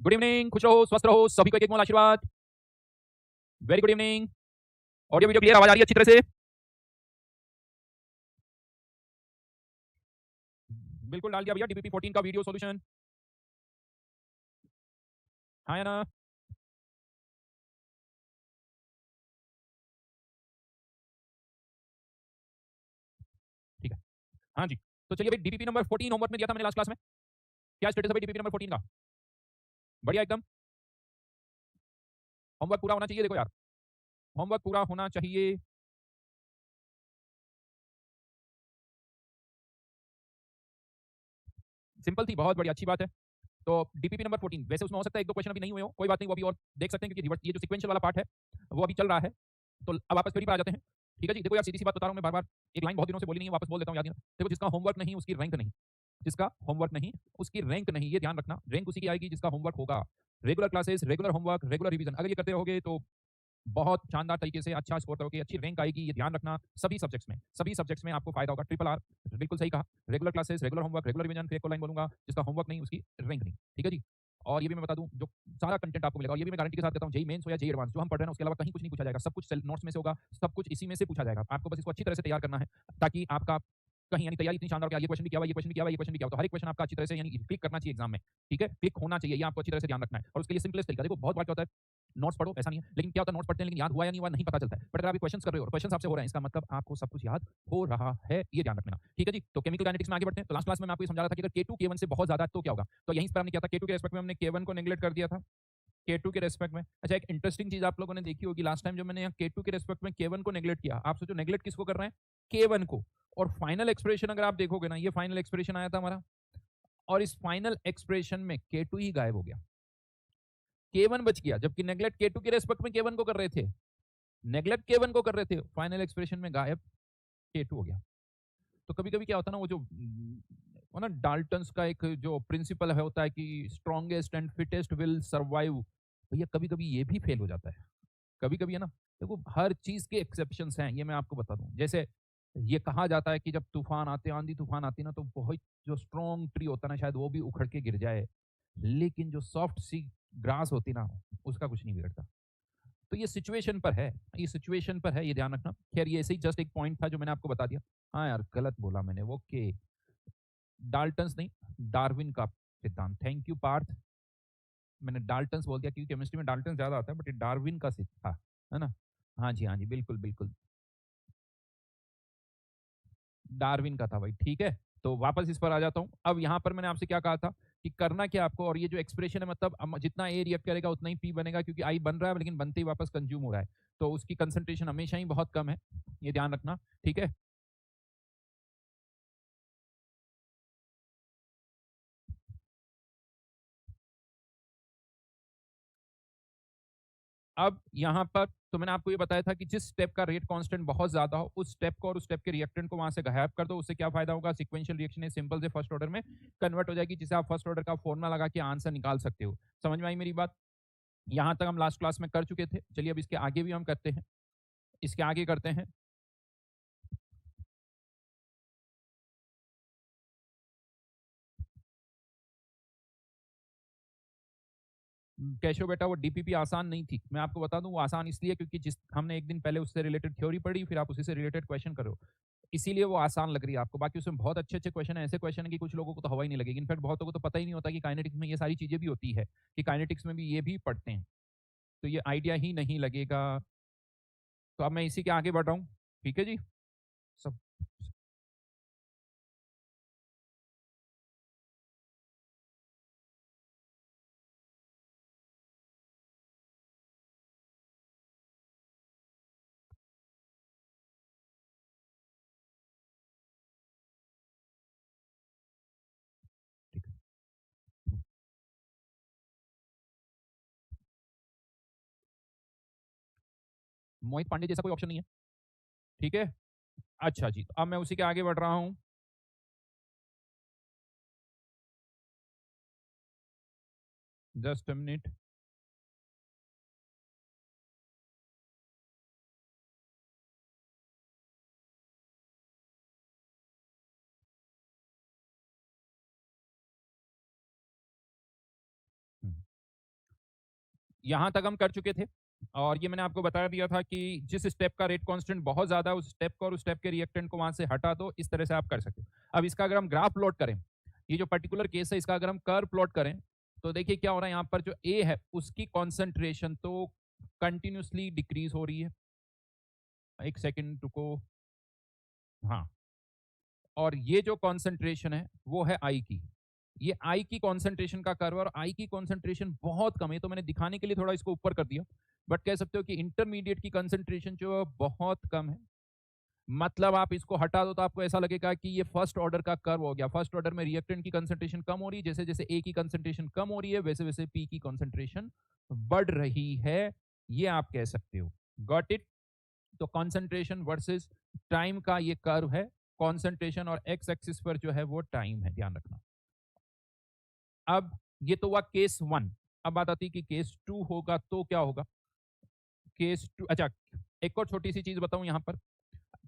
Good evening, खुश रहो, स्वस्थ रहो, सभी को एक एक मोल आशीर्वाद। Very good evening. Audio video clear, आवाज आ रही है अच्छी तरह से? बिल्कुल डाल दिया भैया डीपीपी 14 का वीडियो सॉल्यूशन। हाँ या ना? ठीक है। हाँ जी। तो चलिए भाई, डीपीपी नंबर 14 होमवर्क में दिया था मैंने लास्ट क्लास में। क्या स्टेटस है भाई डीपीपी नंबर 14 का? बढ़िया एकदम। होमवर्क पूरा होना चाहिए, देखो यार, होमवर्क पूरा होना चाहिए। सिंपल थी, बहुत बढ़िया, अच्छी बात है। तो डीपीपी नंबर 14, वैसे उसमें हो सकता है एक दो क्वेश्चन अभी नहीं हुए हो, कोई बात नहीं, वो अभी और देख सकते हैं, क्योंकि ये जो सिक्वेंशियल वाला पार्ट है वो अभी चल रहा है। तो अब वापस थ्योरी पर आ जाते हैं। ठीक है जी, देखो यार, सीधी सी बात बता रहा हूँ मैं, बार बार एक लाइन बहुत दिनों से बोली नहीं है, वापस बोल देता हूँ, याद नहीं। देखो, जिसका होमवर्क नहीं उसकी रैंक नहीं, जिसका होमवर्क नहीं उसकी रैंक नहीं, ये ध्यान रखना। रैंक उसी की आएगी जिसका होमवर्क होगा। Regular classes, regular homework, regular revision अगर ये करते रहोगे तो बहुत शानदार तरीके से अच्छा स्कोर करोगे, अच्छी रैंक आएगी, ये ध्यान रखना। सभी सब्जेक्ट्स में आपको फायदा होगा। ट्रिपल आर, बिल्कुल सही कहा। Regular classes, regular homework, regular revision, फिर एक और लाइन बोलूंगा, जिसका होमवर्क नहीं उसकी रैंक नहीं। ठीक है जी। और ये भी मैं बता दूं, जो सारा कंटेंट आपको मिलेगा, और ये भी मैं गारंटी के साथ कहता हूं, जेई मेंस हो या जेई एडवांस, जो हम पढ़ रहे हैं उसके अलावा कहीं कुछ नहीं पूछा जाएगा, सब कुछ नोट्स में से होगा, सब कुछ इसी में से पूछा जाएगा। आपको बस इसको अच्छी तरह से तैयार करना है, ताकि आपका कहीं यानी तैयारी इतनी शानदार हो कि ये क्वेश्चन भी किया हुआ, ये क्वेश्चन भी किया हुआ, ये क्वेश्चन भी किया हुआ, तो हर एक क्वेश्चन आपका अच्छी तरह से यानी क्लिक करना चाहिए एग्जाम में। ठीक है, क्लिक होना चाहिए, ये आपको अच्छी तरह से ध्यान रखना है। और उसके लिए सिंपलेस्ट तरीका, देखो बहुत बार क्या होता है, नोट्स पढ़ो ऐसा नहीं है, लेकिन क्या होता है, नोट्स पढ़ते हैं लेकिन याद हुआ या नहीं हुआ नहीं पता चलता है। बट अगर आप क्वेश्चन कर रहे हो और क्वेश्चन आपसे हो रहे हैं, इसका मतलब आपको सब कुछ याद हो रहा है, ये ध्यान रखना। ठीक है जी। तो केमिकल काइनेटिक्स में आगे बढ़ते हैं। तो लास्ट क्लास में मैं आपको ये समझा रहा था कि अगर K2 K1 से बहुत ज्यादा है तो क्या होगा। तो यहीं पर हमने क्या था, K2 के रेस्पेक्ट में हमने K1 को नेग्लेक्ट कर दिया था, K2 के रेस्पेक्ट में। अच्छा, एक इंटरेस्टिंग चीज आप लोगों ने देखी होगी लास्ट टाइम, जो मैंने यहाँ K2 के रेस्पेक्ट में K1 को नेग्लेक्ट किया, आप सोचो नेग्लेक्ट किसको कर रहे हैं, K1 को। और फाइनल एक्सप्रेशन अगर आप देखोगे ना, ये फाइनल एक्सप्रेशन आया था हमारा, और इस फाइनल एक्सप्रेशन में K2 ही गायब हो गया, K1 बच गया, जबकि नेग्लेक्ट K2 के रेस्पेक्ट में K1 को कर रहे थे, नेग्लेक्ट K1 को कर रहे थे, फाइनल एक्सप्रेशन में गायब K2 हो गया। तो कभी कभी क्या होता है ना, वो जो वो ना डाल्टन्स का एक जो प्रिंसिपल है होता है कि strongest and fittest will survive, भैया कभी कभी ये भी फेल हो जाता है। कभी कभी है ना, देखो हर चीज के एक्सेप्शंस हैं, ये मैं आपको बता दूं। जैसे ये कहा जाता है कि जब तूफान आते, आंधी तूफान आती ना, तो बहुत जो स्ट्रॉन्ग ट्री होता है ना, शायद वो भी उखड़ के गिर जाए, लेकिन जो सॉफ्ट सी ग्रास होती ना, उसका कुछ नहीं बिगड़ता। तो ये सिचुएशन पर है, ये सिचुएशन पर है, ये ध्यान रखना। खैर ये ऐसे ही जस्ट एक पॉइंट था जो मैंने आपको बता दिया। हाँ यार, गलत बोला मैंने, वो के डाल्टन्स नहीं, डार्विन का सिद्धांत। थैंक यू पार्थ, मैंने डाल्टन्स बोल दिया क्योंकि केमिस्ट्री में डाल्टन ज्यादा आता है, बट ये डार्विन का सिद्धांत था, है ना। हाँ जी बिल्कुल बिल्कुल, डार्विन का था भाई। ठीक है, तो वापस इस पर आ जाता हूँ। अब यहाँ पर मैंने आपसे क्या कहा था कि करना क्या आपको, और ये जो एक्सप्रेशन है, मतलब जितना ए रिएक्ट करेगा उतना ही पी बनेगा, क्योंकि आई बन रहा है लेकिन बनते ही वापस कंज्यूम हो रहा है, तो उसकी कंसंट्रेशन हमेशा ही बहुत कम है, ये ध्यान रखना। ठीक है। अब यहाँ पर तो मैंने आपको ये बताया था कि जिस स्टेप का रेट कांस्टेंट बहुत ज्यादा हो, उस स्टेप को और उस स्टेप के रिएक्टेंट को वहां से गायब कर दो, उससे क्या फायदा होगा, सिक्वेंशियल रिएक्शन सिंपल से फर्स्ट ऑर्डर में कन्वर्ट हो जाएगी, जिसे आप फर्स्ट ऑर्डर का फॉर्मुला लगा के आंसर निकाल सकते हो। समझ में आई मेरी बात? यहां तक हम लास्ट क्लास में कर चुके थे, चलिए अब इसके आगे भी हम करते हैं, इसके आगे करते हैं। कैशो बेटा, वो डीपीपी आसान नहीं थी, मैं आपको बता दूं, वो आसान इसलिए क्योंकि जिस हमने एक दिन पहले उससे रिलेटेड थ्योरी पढ़ी, फिर आप उसी से रिलेटेड क्वेश्चन करो, इसीलिए वो आसान लग रही है आपको। बाकी उसमें बहुत अच्छे अच्छे क्वेश्चन है, ऐसे क्वेश्चन है कि कुछ लोगों को तो हवा ही नहीं लगेगी। इनफैक्ट बहुतों को तो पता ही नहीं होता कि काइनेटिक्स में ये सारी चीजें भी होती है, कि काइनेटिक्स में भी ये भी पढ़ते हैं, तो ये आइडिया ही नहीं लगेगा। तो अब मैं इसी के आगे बढ़ रहा हूँ। ठीक है जी। सब ठीक है। मोहित पांडे जैसा कोई ऑप्शन नहीं है। ठीक है। अच्छा जी, तो अब मैं उसी के आगे बढ़ रहा हूँ। Just a minute. यहाँ तक हम कर चुके थे और ये मैंने आपको बता दिया था कि जिस स्टेप का रेट कांस्टेंट बहुत ज़्यादा है उस स्टेप को और उस स्टेप के रिएक्टेंट को वहाँ से हटा दो, इस तरह से आप कर सकते हो। अब इसका अगर हम ग्राफ प्लॉट करें, ये जो पर्टिकुलर केस है इसका अगर हम कर्व प्लॉट करें, तो देखिए क्या हो रहा है यहाँ पर जो ए है उसकी कॉन्सेंट्रेशन तो कंटिन्यूसली डिक्रीज हो रही है। एक सेकेंड रुको, हाँ, और ये जो कॉन्सेंट्रेशन है वो है आई की। ये आई की कॉन्सेंट्रेशन का कर्व और आई की कॉन्सेंट्रेशन बहुत कम है, तो मैंने दिखाने के लिए थोड़ा इसको ऊपर कर दिया, बट कह सकते हो कि इंटरमीडिएट की कंसंट्रेशन जो है बहुत कम है। मतलब आप इसको हटा दो तो आपको ऐसा लगेगा कि ये फर्स्ट ऑर्डर का कर्व हो गया। फर्स्ट ऑर्डर में रिएक्टेंट की कंसंट्रेशन कम हो रही है, जैसे जैसे ए की कंसंट्रेशन कम हो रही है वैसे वैसे पी की कंसंट्रेशन बढ़ रही है, ये आप कह सकते हो। Got it? तो कंसंट्रेशन वर्सेस टाइम का ये कर्व है, कंसंट्रेशन और एक्स एक्सिस पर जो है वो टाइम है, ध्यान रखना। अब ये तो हुआ केस वन। अब बात आती है कि केस टू होगा तो क्या होगा। केस टू, अच्छा, एक और छोटी सी चीज बताऊं यहाँ पर।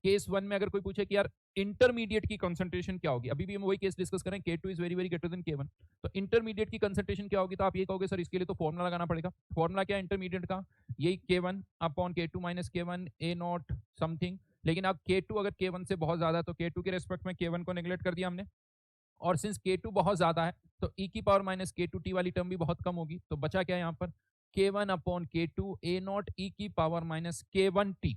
केस वन में अगर कोई पूछे कि यार इंटरमीडिएट की कंसंट्रेशन क्या होगी, अभी भी हम वही केस डिस्कस करें, K2 is very very greater than K1, तो इंटरमीडिएट की कंसंट्रेशन क्या होगी, तो आप ये कहोगे सर इसके लिए तो फॉर्मूला लगाना पड़ेगा। फॉर्मूला क्या है इंटरमीडिएट का? यही K1 upon K2 minus K1 A not something. लेकिन अब K2 अगर K1 से बहुत ज्यादा है तो K2 के रेस्पेक्ट में K1 को नेग्लेक्ट कर दिया हमने, और सिंस K2 बहुत ज्यादा है तो e की पावर माइनस K2t वाली टर्म भी बहुत कम होगी, तो बचा क्या यहाँ पर? K1 upon K2 A not ई की पावर माइनस K1t।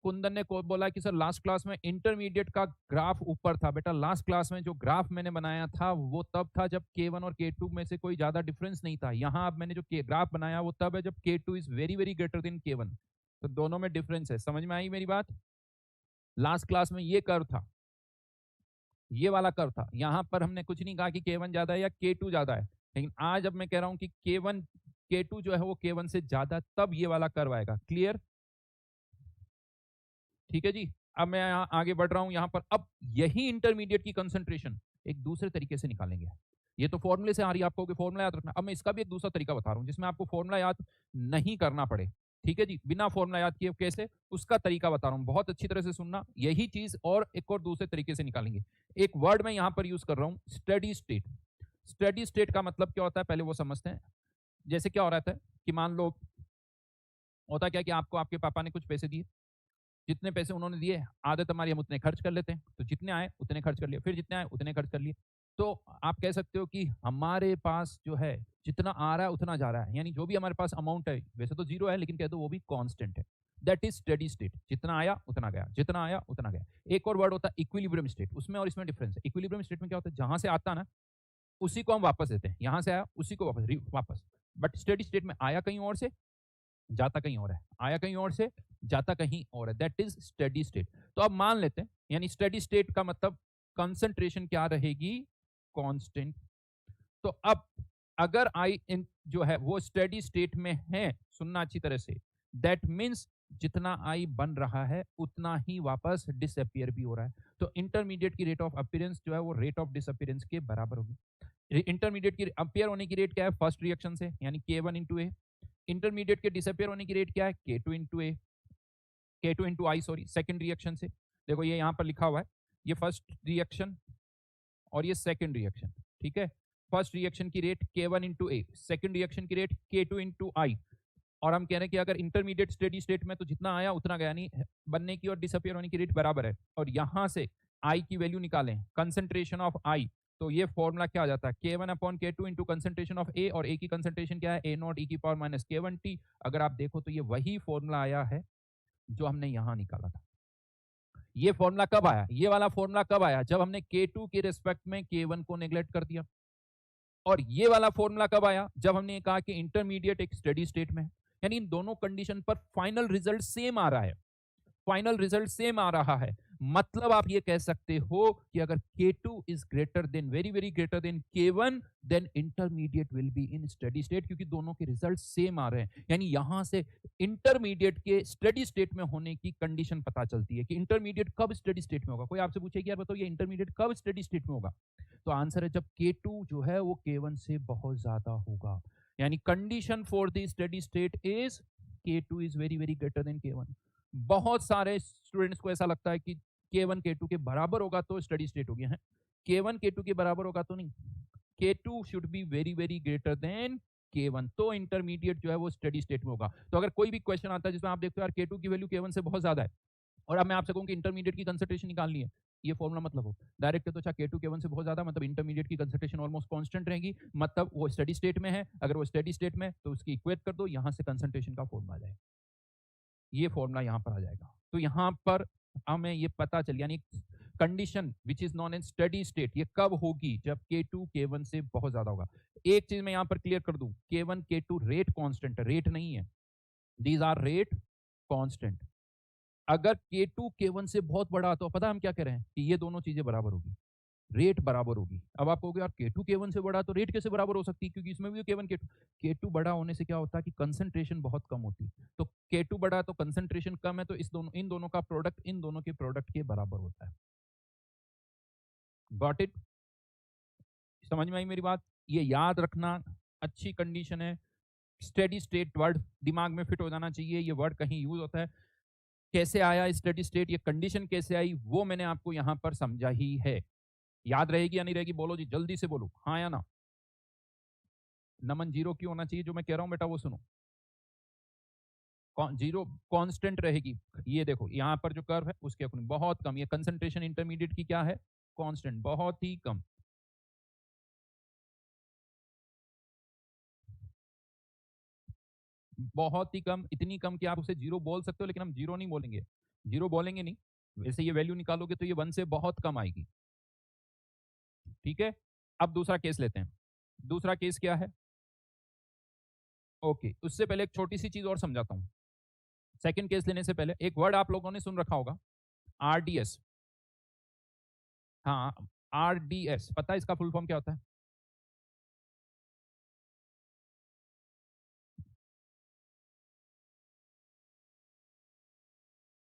कुंदन ने को बोला कि सर लास्ट क्लास में इंटरमीडिएट का ग्राफ ऊपर था। बेटा लास्ट क्लास में जो ग्राफ मैंने बनाया था वो तब था जब K1 और K2 में से कोई ज्यादा डिफरेंस नहीं था। यहाँ अब मैंने जो ग्राफ बनाया वो तब है जब K2 is very very greater than K1, तो दोनों में डिफरेंस है। समझ में आई मेरी बात? लास्ट क्लास में ये कर्व था, ये वाला कर्व था, यहाँ पर हमने कुछ नहीं कहा कि K1 ज्यादा है या K2 ज्यादा है, लेकिन आज अब मैं कह रहा हूँ कि K1 K2 जो है वो K1 से ज्यादा, तब ये वाला कर्व आएगा। क्लियर? ठीक है जी। अब मैं यहाँ आगे बढ़ रहा हूँ, यहाँ पर अब यही इंटरमीडिएट की कंसंट्रेशन एक दूसरे तरीके से निकालेंगे। ये तो फॉर्मूले से आ रही है आपको कि फॉर्मूला याद रखना। अब मैं इसका भी एक दूसरा तरीका बता रहा हूँ जिसमें आपको फॉर्मूला याद नहीं करना पड़े। ठीक है जी, बिना फॉर्मूला याद किए कैसे, उसका तरीका बता रहा हूँ, बहुत अच्छी तरह से सुनना। यही चीज और एक और दूसरे तरीके से निकालेंगे। एक वर्ड मैं यहाँ पर यूज कर रहा हूँ, स्टडी स्टेट। स्टडी स्टेट का मतलब क्या होता है पहले वो समझते हैं। जैसे क्या हो रहा है कि मान लो, होता क्या कि आपको आपके पापा ने कुछ पैसे दिए, जितने पैसे उन्होंने दिए आदत हमारी हम उतने खर्च कर लेते हैं, तो जितने आए उतने खर्च कर लिए, फिर जितने आए उतने खर्च कर लिए। तो आप कह सकते हो कि हमारे पास जो है जितना आ रहा है उतना जा रहा है, यानी जो भी हमारे पास अमाउंट है वैसे तो जीरो है लेकिन कह दो वो भी कांस्टेंट है। That is steady state. जितना आया उतना गया, जितना आया उतना गया। एक और वर्ड होता है इक्विलिब्रियम स्टेट, उसमें और इसमें डिफरेंस है। इक्विलिब्रियम स्टेट में क्या होता है, जहां से आता ना उसी को हम वापस देते हैं, यहां से आया उसी को वापस वापस। बट स्टेडी स्टेट में आया कहीं और से, जाता कहीं और है, आया कहीं और से, जाता कहीं और है। That is steady state. तो अब मान लेते हैं, यानी स्टेडी स्टेट का मतलब कंसंट्रेशन क्या रहेगी, कांस्टेंट। तो अब अगर आई इन जो है वो स्टेडी स्टेट में है, सुनना अच्छी तरह से, दैट मीन्स जितना आई बन रहा है उतना ही वापस डिसअपियर भी हो रहा है। तो इंटरमीडिएट की रेट ऑफ अपीयरेंस जो है वो रेट ऑफ डिसअपियरेंस के बराबर होगी। इंटरमीडिएट की अपीयर होने की रेट क्या है, फर्स्ट रिएक्शन से, यानी K1 इंटू ए। इंटरमीडिएट के डिसअपियर होने की रेट क्या है, K2 इंटू ए, K2 इंटू आई, सॉरी, सेकेंड रिएक्शन से। देखो ये यहाँ पर लिखा हुआ है, ये फर्स्ट रिएक्शन और ये सेकेंड रिएक्शन। ठीक है, फर्स्ट रिएक्शन की रेट K1 इंटू ए, सेकेंड रिएक्शन की रेट K2 इंटू आई। और हम कह रहे हैं कि अगर इंटरमीडिएट स्टेडी स्टेट में तो जितना आया उतना गया, नहीं बनने की और डिसअपियर होने की रेट बराबर है। और यहां से आई की वैल्यू निकालें, कंसंट्रेशन ऑफ आई, तो ये फॉर्मूला क्या आ जाता है, K1 upon K2 into concentration of A, और ए की कंसंट्रेशन क्या है, ए नॉट ई की पावर माइनस K1t। अगर आप देखो तो ये वही फॉर्मूला आया है जो हमने यहां निकाला था। ये फॉर्मूला कब आया, ये वाला फॉर्मूला कब आया, जब हमने K2 के रिस्पेक्ट में K1 को नेग्लेक्ट कर दिया। और ये वाला फॉर्मूला कब आया, जब हमने कहा कि इंटरमीडिएट एक स्टेडी स्टेट में है। यानी इन दोनों कंडीशन पर फाइनल रिजल्ट सेम आ रहा है, फाइनल रिजल्ट सेम आ रहा है। मतलब आप ये कह सकते हो कि अगर K2 is greater than, very very greater than K1, then intermediate will be in steady state, क्योंकि दोनों के रिजल्ट सेम आ रहे हैं। यानी यहां से इंटरमीडिएट के स्टेडी स्टेट में होने की कंडीशन पता चलती है कि इंटरमीडिएट कब स्टेडी स्टेट में होगा। कोई आपसे पूछे कि यार बताओ ये इंटरमीडिएट कब स्टेडी स्टेट में होगा, तो आंसर है जब K2 जो है वो K1 से बहुत ज्यादा होगा। यानी condition for the steady state is K2 is very very greater than K1। बहुत सारे स्टूडेंट्स को ऐसा लगता है कि K1 K2 के बराबर होगा तो स्टडी स्टेट हो गया है, K1 K2 के बराबर होगा तो नहीं। K2 should be very very greater than K1, तो इंटरमीडिएट जो है वो स्टडी स्टेट में होगा। तो अगर कोई भी क्वेश्चन आता है जिसमें आप देखते हो यार K2 की वैल्यू K1 से बहुत ज्यादा है, और अब मैं आपसे कहूं कि इंटरमीडिएट की कंसंट्रेशन निकालनी है, ये फॉर्मूला मतलब हो डायरेक्ट है, तो अच्छा K2 K1 से बहुत ज्यादा, मतलब इंटरमीडिएट की कंसंट्रेशन ऑलमोस्ट कांस्टेंट रहेगी, मतलब वो स्टडी स्टेट में है। अगर वो स्टडी स्टेट में तो उसकी इक्वेट कर दो, यहां से कंसंट्रेशन का फॉर्मूला आ जाएगा, ये फॉर्मूला यहां पर आ जाएगा। तो यहां पर हमें ये पता चल, यानी condition which is known as steady state ये कब होगी, जब K2 K1 से बहुत ज्यादा होगा। एक चीज मैं यहां पर क्लियर कर दूं, K1 K2 रेट कांस्टेंट है, रेट नहीं है, दीज आर रेट कांस्टेंट। अगर K2 K1 से बहुत बड़ा, तो पता हम क्या कह रहे हैं कि ये दोनों चीजें बराबर होगी, रेट बराबर होगी। अब आप कहोगे यार K2 K1 से बड़ा तो रेट कैसे बराबर हो सकती है, क्योंकि इसमें भी K1 K2, K2 बड़ा होने से क्या होता है कि कंसंट्रेशन बहुत कम होती है। तो K2 बड़ा तो कंसंट्रेशन कम है, तो इन दोनों का प्रोडक्ट इन दोनों के प्रोडक्ट के बराबर होता है। Got it? समझ में आई मेरी बात? ये याद रखना अच्छी कंडीशन है। स्टेडी स्टेट वर्ड दिमाग में फिट हो जाना चाहिए, ये वर्ड कहीं यूज होता है। कैसे आया स्टेडी स्टेट, ये कंडीशन कैसे आई, वो मैंने आपको यहां पर समझा ही है। याद रहेगी या नहीं रहेगी, बोलो जी, जल्दी से बोलो, हाँ या ना। नमन जीरो क्यों होना चाहिए, जो मैं कह रहा हूं बेटा वो सुनो। जीरो कांस्टेंट रहेगी। ये देखो यहां पर जो कर्व है उसके अकॉर्डिंग बहुत कम, ये कंसंट्रेशन इंटरमीडिएट की क्या है, कांस्टेंट, बहुत ही कम। बहुत ही कम, इतनी कम कि आप उसे जीरो बोल सकते हो, लेकिन हम जीरो नहीं बोलेंगे, जीरो बोलेंगे नहीं। वैसे ये वैल्यू निकालोगे तो ये 1 से बहुत कम आएगी। ठीक है, अब दूसरा केस लेते हैं। दूसरा केस क्या है, ओके, उससे पहले एक छोटी सी चीज और समझाता हूं। सेकंड केस लेने से पहले एक वर्ड आप लोगों ने सुन रखा होगा, आरडीएस। हाँ, आरडीएस पता है इसका फुल फॉर्म क्या होता है?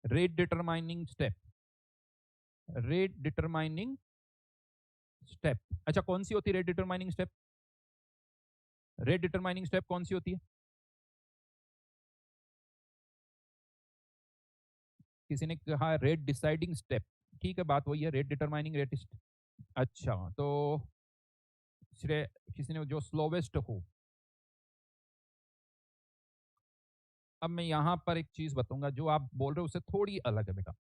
Rate determining step, rate determining step. अच्छा, कौन सी होती है rate determining step? Rate determining step कौन सी होती है? किसी ने कहा रेट डिसाइडिंग स्टेप, ठीक है, बात वही है, रेट डिटरमाइनिंग रेट। अच्छा, तो किसी ने जो स्लोवेस्ट हो। अब मैं यहां पर एक चीज बताऊंगा, जो आप बोल रहे हो उससे थोड़ी अलग है बेटा।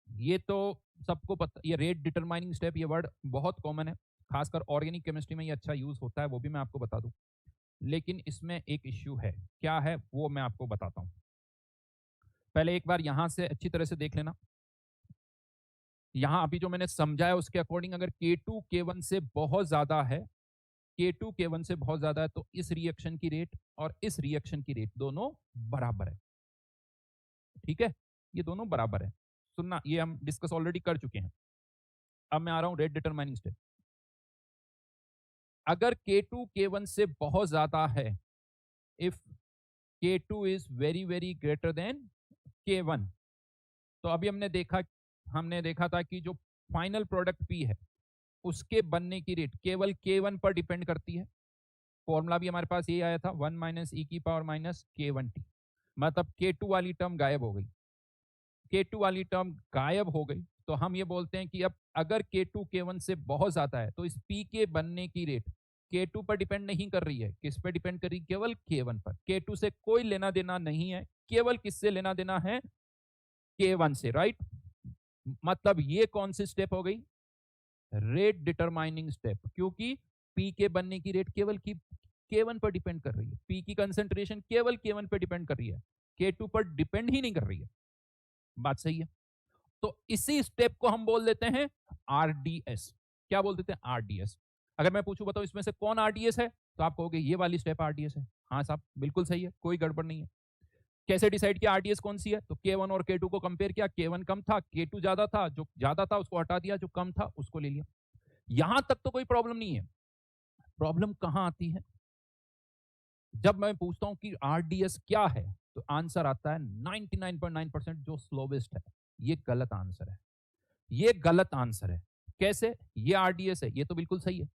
ये तो सबको पता, ये रेट डिटरमाइनिंग स्टेप ये वर्ड बहुत कॉमन है, खासकर ऑर्गेनिक केमिस्ट्री में ये अच्छा यूज होता है, वो भी मैं आपको बता दूं। लेकिन इसमें एक इश्यू है, क्या है वो मैं आपको बताता हूं। पहले एक बार यहां से अच्छी तरह से देख लेना। यहां अभी जो मैंने समझाया उसके अकॉर्डिंग, अगर K2 K1 से बहुत ज्यादा है, K2 K1 से बहुत ज्यादा है, तो इस रिएक्शन की रेट और इस रिएक्शन की रेट दोनों बराबर है। ठीक है, ये दोनों बराबर है। सुनना, ये हम डिस्कस ऑलरेडी कर चुके हैं। अब मैं आ रहा हूं रेट डिटरमाइनिंग स्टेप। अगर K2 K1 से बहुत ज्यादा है, if K2 is very very greater than K1, तो अभी हमने देखा था कि जो फाइनल प्रोडक्ट P है उसके बनने की रेट केवल K1 पर डिपेंड करती है। फॉर्मूला भी हमारे पास ये आया था, 1 माइनस ई की पावर माइनस K1T, मतलब K2 वाली टर्म गायब हो गई। K2 वाली टर्म गायब हो गई, तो हम ये बोलते हैं कि अब अगर K2 K1 से बहुत ज्यादा है, तो इस P के बनने की रेट K2 पर डिपेंड नहीं कर रही है, किस पर डिपेंड कर रही है, केवल K1 पर। K2 से कोई लेना देना नहीं है, केवल किससे लेना देना है, K1 से, राइट। मतलब ये कौन सी स्टेप हो गई, रेट डिटरमाइनिंग स्टेप, क्योंकि P के बनने की रेट केवल की K1 पर डिपेंड कर रही है, P की कंसेंट्रेशन केवल K1 पर डिपेंड कर रही है, K2 पर डिपेंड ही नहीं कर रही है। बात सही है? तो इसी स्टेप को हम बोल देते हैं आरडीएस। क्या बोल देते हैं, आरडीएस। अगर मैं पूछूं बताओ इसमें से कौन आरडीएस है, तो आप कहोगे ये वाली स्टेप आरडीएस है। हाँ साहब, बिल्कुल सही है, कोई गड़बड़ नहीं है। कैसे डिसाइड किया आरडीएस कौन सी है, तो K1 और K2 को कंपेयर किया, K1 कम था, K2 ज्यादा था, जो ज्यादा था उसको हटा दिया, जो कम था उसको ले लिया। यहां तक तो कोई प्रॉब्लम नहीं है। प्रॉब्लम कहां आती है, जब मैं पूछता हूं कि आरडीएस क्या है, तो आंसर आता है 99.9% जो स्लोवेस्ट है। ये गलत आंसर है, ये गलत आंसर है। कैसे, ये आरडीएस है, ये तो बिल्कुल सही है,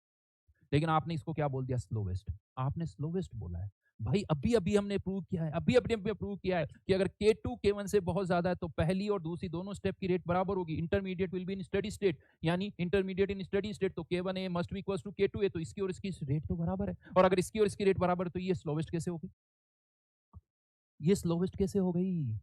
लेकिन आपने इसको क्या बोल दिया, स्लोवेस्ट। आपने स्लोवेस्ट बोला है, भाई अभी-अभी हमने प्रूव किया है, अभी-अभी हमने प्रूव किया है कि अगर K2 K1 से बहुत ज़्यादा है तो पहली और दूसरी दोनों स्टेप की रेट बराबर होगी। Intermediate will be in steady state, यानी इंटरमीडिएट इन स्टेडी स्टेट तो K1A must be equals to K2A, तो इसकी और इसकी रेट तो बराबर है। और अगर इसकी और इसकी रेट बराबर है तो ये स्लोवेस्ट कैसे होगी? ये स्लोवेस्ट कैसे हो गई?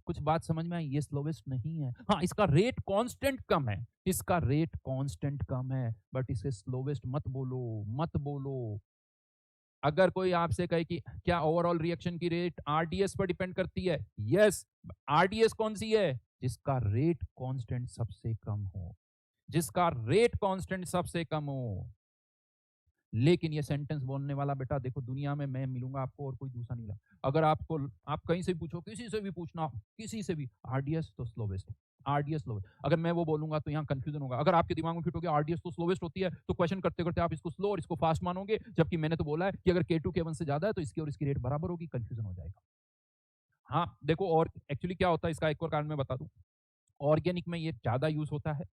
कुछ बात समझ में आई? ये स्लोवेस्ट नहीं है। हाँ, इसका रेट कांस्टेंट कम है, इसका रेट कांस्टेंट कम है, बट इसे स्लोवेस्ट मत बोलो, मत बोलो। अगर कोई आपसे कहे कि क्या ओवरऑल रिएक्शन की रेट आरडीएस पर डिपेंड करती है? यस। आरडीएस कौन सी है? जिसका रेट कांस्टेंट सबसे कम हो, जिसका रेट कांस्टेंट सबसे कम हो। लेकिन ये सेंटेंस बोलने वाला बेटा देखो दुनिया में मैं मिलूंगा आपको और कोई दूसरा नहीं मिला। अगर आपको आप कहीं से भी पूछो, किसी से भी पूछना, किसी से भी, आरडीएस तो स्लोवेस्ट, आरडीएस स्लोवेस्ट। अगर मैं वो बोलूंगा तो यहाँ कंफ्यूजन होगा। अगर आपके दिमाग में फिट हो गया आरडीएस तो स्लोवेस्ट होती है, तो क्वेश्चन करते करते आप इसको स्लो और इसको फास्ट मानोगे, जबकि मैंने तो बोला है कि अगर K2 K1 से ज्यादा है तो इसकी और इसकी रेट बराबर होगी, कंफ्यूजन हो जाएगा। हाँ देखो, और एक्चुअली क्या होता है इसका एक और कारण मैं बता दूं। ऑर्गेनिक में ये ज्यादा यूज होता है।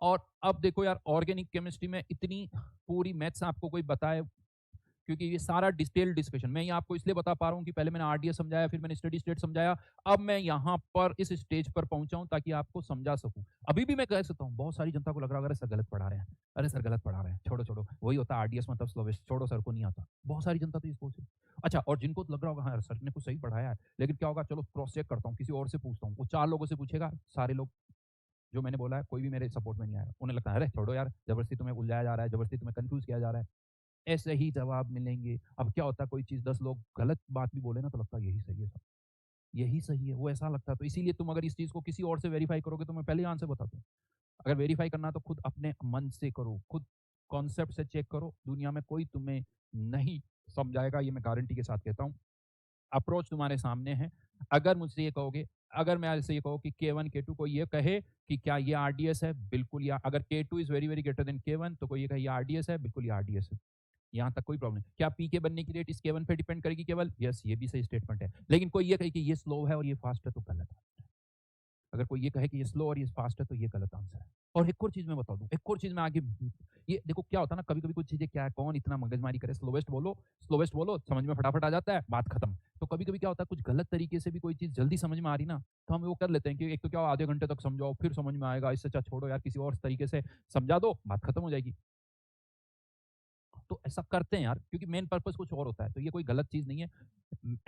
और अब देखो यार, ऑर्गेनिक केमिस्ट्री में इतनी पूरी मैथ्स आपको कोई बताए, क्योंकि ये सारा डिटेल डिस्कशन मैं ये आपको इसलिए बता पा रहा हूँ कि पहले मैंने आरडीएस समझाया, फिर मैंने स्टेडी स्टेट समझाया, अब मैं यहाँ पर इस स्टेज पर पहुंचा हूँ ताकि आपको समझा सकूं। अभी भी मैं कह सकता हूँ, बहुत सारी जनता को लग रहा है अरे सर गलत पढ़ा रहे हैं, अरे सर गलत पढ़ा रहे हैं, छोड़ो छोड़ो, वही होता है आरडीएस मतलब स्लोवेस्ट, छोड़ो सर को नहीं आता। बहुत सारी जनता तो ये सोच रही। अच्छा, और जिनको लग रहा होगा हाँ सर ने कुछ सही पढ़ाया है, लेकिन क्या होगा, चलो क्रॉस चेक करता हूँ, किसी और से पूछता हूँ, वो 4 लोगों से पूछेगा, सारे लोग जो मैंने बोला है कोई भी मेरे सपोर्ट में नहीं आएगा। उन्हें लगता है अरे छोड़ो यार, जबरदस्ती तुम्हें उलझाया जा रहा है, जबरदस्ती तुम्हें कंफ्यूज किया जा रहा है। ऐसे ही जवाब मिलेंगे। अब क्या होता है, कोई चीज़ 10 लोग गलत बात भी बोले ना तो लगता है यही सही है, सब यही सही है, वो ऐसा लगता है। तो इसीलिए तुम अगर इस चीज़ को किसी और से वेरीफाई करोगे तो मैं पहले ही आंसर बता दूँ। अगर वेरीफाई करना है तो खुद अपने मन से करो, खुद कॉन्सेप्ट से चेक करो, दुनिया में कोई तुम्हें नहीं समझाएगा, ये मैं गारंटी के साथ कहता हूँ। अप्रोच तुम्हारे सामने है। अगर मुझसे ये कहोगे, अगर मैं ऐसे ये कहूँ कि K1 K2 को ये कहे कि क्या ये आरडीएस है, बिल्कुल, या अगर K2 is very very greater than K1 तो कोई ये कहे ये आरडीएस है, बिल्कुल ये आरडीएस है। यहाँ तक कोई प्रॉब्लम नहीं। क्या पीके बनने की रेट इस K1 पे डिपेंड करेगी केवल? यस, ये भी सही स्टेटमेंट है। लेकिन कोई ये कहे कि ये स्लो है और ये फास्ट है तो गलत है। अगर कोई ये कहे कि ये स्लो और ये फास्ट है तो ये गलत आंसर है। और एक और चीज़ मैं बता दूँ, एक और चीज़ मैं आगे, ये देखो क्या होता है ना, कभी-कभी कुछ चीज़ें क्या है, कौन इतना मगजमारी करे, स्लोवेस्ट बोलो, समझ में फटाफट आ जाता है, बात खत्म। तो कभी-कभी क्या होता है, कुछ गलत तरीके से भी कोई चीज़ जल्दी समझ में आ रही ना, तो हम वो कर लेते हैं कि एक तो क्या आधे घंटे तक समझाओ, फिर समझ में आएगा, इससे अच्छा छोड़ो यार, किसी और तरीके से समझा दो, बात खत्म हो जाएगी। तो ऐसा करते हैं यार, क्योंकि मेन पर्पस कुछ और होता है, तो ये कोई गलत चीज़ नहीं है।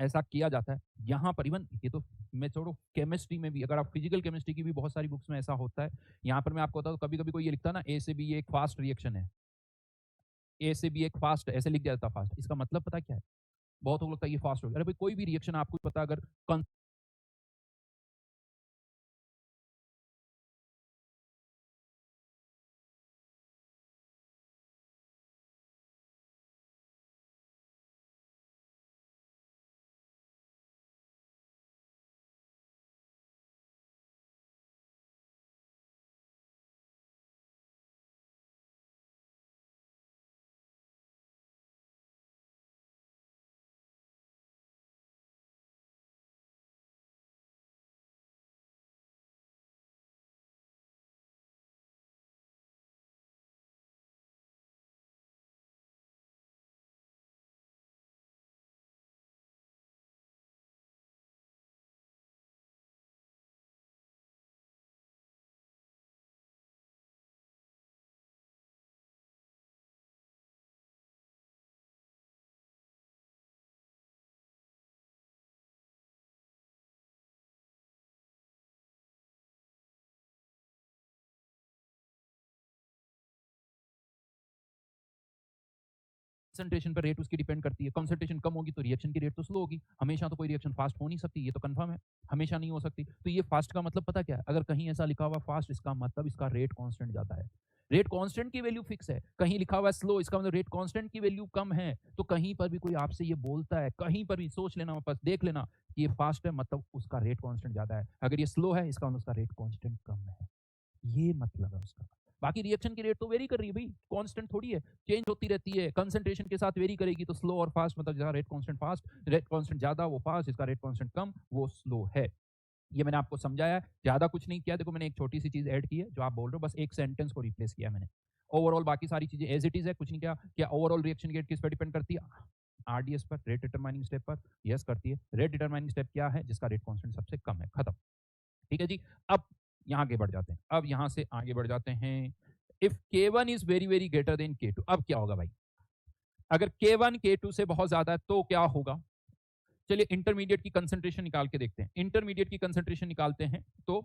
ऐसा किया जाता है। यहाँ पर इवन ये तो मैं छोड़ो, केमिस्ट्री में भी, अगर आप फिजिकल केमिस्ट्री की भी बहुत सारी बुक्स में ऐसा होता है। यहाँ पर मैं आपको बताऊँ, कभी-कभी कोई ये लिखता है ना, ए से बी ये एक फास्ट रिएक्शन है, ए से बी एक फास्ट है, ऐसे लिख दिया जाता है फास्ट। इसका मतलब पता है क्या है? बहुत लोगों को लगता है ये फास्ट हो गया। अरे भाई, कोई भी रिएक्शन आपको पता है, अगर कन कंसंट्रेशन पर रेट उसकी डिपेंड करती है। कंसंट्रेशन कम होगी तो रिएक्शन की रेट तो स्लो होगी। हमेशा तो कोई रिएक्शन फास्ट हो नहीं सकती, ये तो कंफर्म है। हमेशा नहीं हो सकती। तो ये फास्ट का मतलब पता क्या है? अगर कहीं ऐसा लिखा हुआ फास्ट, इसका मतलब इसका रेट कांस्टेंट ज़्यादा है। रेट कांस्टेंट की वैल्यू फिक्स है। कहीं लिखा हुआ है स्लो, इसका मतलब रेट कांस्टेंट की वैल्यू कम है। तो कहीं पर भी कोई आपसे ये बोलता है, कहीं पर भी सोच लेना, बस देख लेना कि ये फास्ट है मतलब उसका रेट कांस्टेंट ज़्यादा है। अगर ये स्लो है इसका मतलब उसका रेट कांस्टेंट कम है। ये मतलब है उसका। बाकी रिएक्शन की रेट तो वेरी कर रही है भाई, कांस्टेंट थोड़ी है, चेंज होती रहती है, कंसंट्रेशन के साथ वेरी करेगी। तो स्लो और फास्ट मतलब जहाँ rate constant fast, rate constant ज्यादा वो फास्ट, इसका रेट कांस्टेंट कम वो स्लो है। ये मैंने आपको समझाया, ज्यादा कुछ नहीं किया। देखो मैंने एक छोटी सी चीज ऐड की है, जो आप बोल रहे हो, बस एक सेंटेंस को रिप्लेस किया मैंने। ओवरऑल बाकी सारी चीजें एज इट इज है, कुछ नहीं किया। क्या ओवरऑल रिएक्शन रेट किस पर डिपेंड करती है? RDS पर, रेट डिटरमाइनिंग स्टेप पर? यस करती है। रेट डिटरमाइनिंग स्टेप क्या है? जिसका रेट कांस्टेंट सबसे कम है, खत्म। ठीक है जी। अब यहाँ आगे बढ़ जाते हैं, अब यहाँ से आगे बढ़ जाते हैं। If K1 is very very greater than K2, अब क्या होगा भाई? अगर K1 K2 से बहुत ज्यादा है तो क्या होगा? चलिए इंटरमीडिएट की कंसंट्रेशन निकाल के देखते हैं। इंटरमीडिएट की कंसंट्रेशन निकालते हैं तो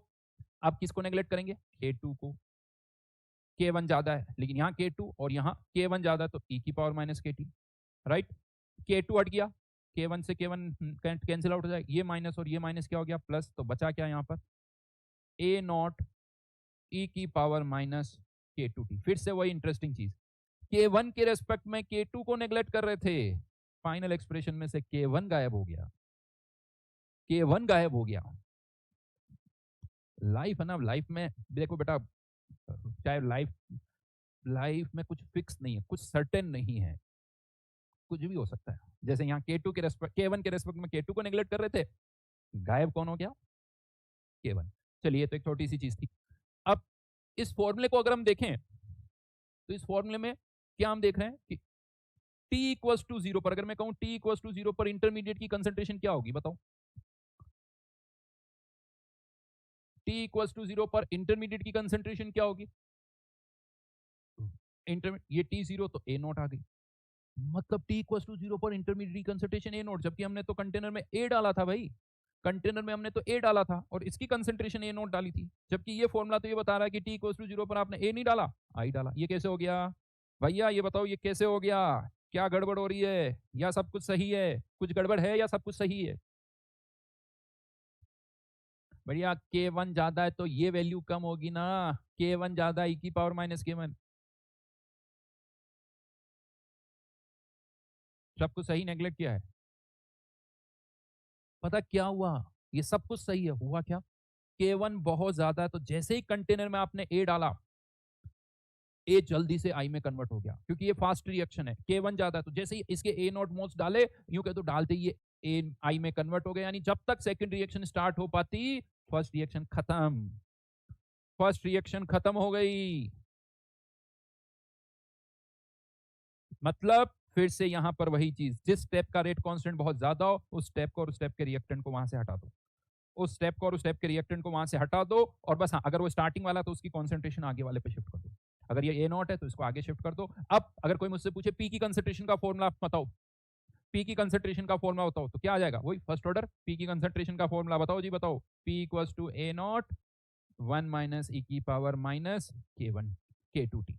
आप किसको नेगलेक्ट करेंगे? K2 को। K1 ज्यादा है, लेकिन यहाँ K2 और यहाँ K1 ज्यादा है तो e की power minus KT, right? K2 हट गया, K1 से K1 कैंसिल आउट हो जाएगा, ये माइनस और ये माइनस क्या हो गया? प्लस। तो बचा क्या यहाँ पर? A नॉट e की पावर माइनस K2T। फिर से वही इंटरेस्टिंग चीज, K1 के रेस्पेक्ट में K2 को नेगलेक्ट कर रहे थे, फाइनल एक्सप्रेशन में से K1 गायब हो गया, K1 गायब हो गया। लाइफ है ना, लाइफ में देखो बेटा, चाहे लाइफ लाइफ में कुछ फिक्स नहीं है, कुछ सर्टेन नहीं है, कुछ भी हो सकता है। जैसे यहाँ K2 के रेस्पेक्ट, K1 के रेस्पेक्ट में K2 को नेगलेक्ट कर रहे थे, गायब कौन हो गया? K1। चलिए, तो एक छोटी सी चीज थी। अब इस फॉर्मूले को अगर हम देखें तो इस फॉर्मूले में क्या हम देख रहे हैं कि T इक्वल्स टू 0 पर, अगर मैं कहूं T इक्वल्स टू 0 पर इंटरमीडिएट की कंसंट्रेशन क्या होगी? बताओ। T इक्वल्स टू 0 पर इंटरमीडिएट की कंसंट्रेशन क्या होगी? ये T0 तो A नॉट आ गई, मतलब T इक्वल्स टू 0 पर इंटरमीडिएट की कंसंट्रेशन A नॉट, जबकि हमने तो कंटेनर में A डाला था भाई, कंटेनर में हमने तो A डाला था और इसकी कंसंट्रेशन A नॉट डाली थी, जबकि ये फॉर्मूला तो ये बता रहा है कि T इक्वल्स टू 0 पर आपने A नहीं डाला, I डाला। ये कैसे हो गया भैया? ये बताओ ये कैसे हो गया? क्या गड़बड़ हो रही है, या सब कुछ सही है? कुछ गड़बड़ है या सब कुछ सही है? बढ़िया, K1 ज्यादा है तो ये वैल्यू कम होगी ना, K1 ज्यादा e की पावर माइनस K1। सब कुछ सही, नेगलेक्ट किया है? पता क्या हुआ? ये सब कुछ सही है, हुआ क्या? K1 बहुत ज्यादा है तो जैसे ही कंटेनर में आपने A डाला, A जल्दी से I में कन्वर्ट हो गया, क्योंकि ये फास्ट रिएक्शन है। K1 ज्यादा है तो जैसे ही इसके A नॉट मोल्स डाले, यूं कह तो डालते ही ये A I में कन्वर्ट हो गया, यानी जब तक सेकंड रिएक्शन स्टार्ट हो पाती, फर्स्ट रिएक्शन खत्म, फर्स्ट रिएक्शन खत्म हो गई। मतलब फिर से यहां पर वही चीज, जिस स्टेप का रेट कांस्टेंट बहुत ज्यादा हो, उस स्टेप को और उस स्टेप के रिएक्टेंट को वहां से हटा दो, उस स्टेप को और उस स्टेप के रिएक्टेंट को वहां से हटा दो, और बस हाँ, अगर वो स्टार्टिंग वाला तो उसकी कॉन्सेंट्रेशन आगे वाले पे शिफ्ट कर दो। अगर ये A नॉट है तो इसको आगे शिफ्ट कर दो। अब अगर कोई मुझसे पूछे P की कंसेंट्रेशन का फॉर्मूला बताओ, P की कंसेंट्रेशन का फॉर्मूला बताओ, तो क्या आ जाएगा? वही फर्स्ट ऑर्डर P की कंसेंट्रेशन का फॉर्मूला बताओ जी, बताओ। P equals to A not 1 minus e की पावर माइनस K1 K2T।